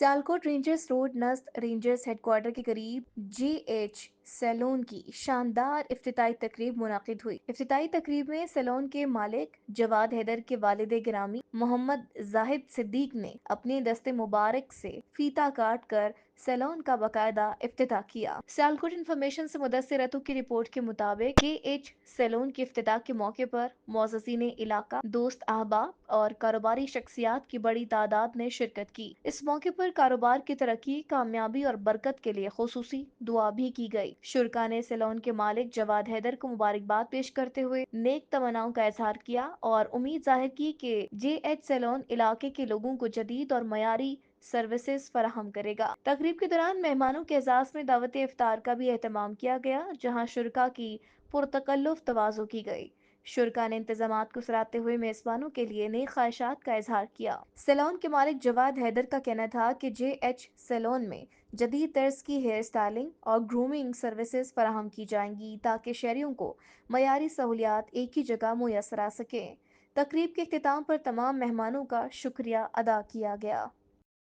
Sialkot rangers road नस्थ rangers headquarter के करीब जेएच सैलून की शानदार इफ्तिताई तकरीब मुनाकिद हुई। इफ्तिताई तकरीब में सैलून के मालिक जवाद हैदर के वालिद गिरामी मोहम्मद जाहिद सिद्दीक ने अपने दस्ते मुबारक से फीता काट कर सैलून का बाकायदा इफ्तिताह किया। सियालकोट इन्फॉर्मेशन से मुदस्सिर रतू की रिपोर्ट के मुताबिक जेएच सैलून के इफ्तिताह के मौके पर मोअज़्ज़िज़ीन इलाका, दोस्त अहबाब और कारोबारी शख्सियात की बड़ी तादाद ने शिरकत की। इस मौके पर कारोबार की तरक्की, कामयाबी और बरकत के लिए खुसूसी दुआ भी की गई। शुरका ने सैलून के मालिक जवाद हैदर को मुबारकबाद पेश करते हुए नेक तमन्नाओं का इजहार किया और उम्मीद जाहिर की कि जेएच सैलून इलाके के लोगों को जदीद और मयारी सर्विसेज फराहम करेगा। तकरीब के दौरान मेहमानों के एजाज में दावत इफ्तार का भी एहतमाम किया गया, जहाँ शुरका की पुरतकल्लुफ तवाज़ो की गई। शुरका ने इंतजामात को सराहते हुए मेजबानों के लिए नेक ख्वाहिशात का इजहार किया। सैलून के मालिक जवाद हैदर का कहना था कि जेएच सैलून में जदीद तर्ज की हेयर स्टाइलिंग और ग्रूमिंग सर्विसेज फराहम की जाएंगी ताकि शहरियों को मयारी सहूलियात एक ही जगह मुयसर आ सके। तकरीब के इख्तिताम पर तमाम मेहमानों का शुक्रिया अदा किया गया।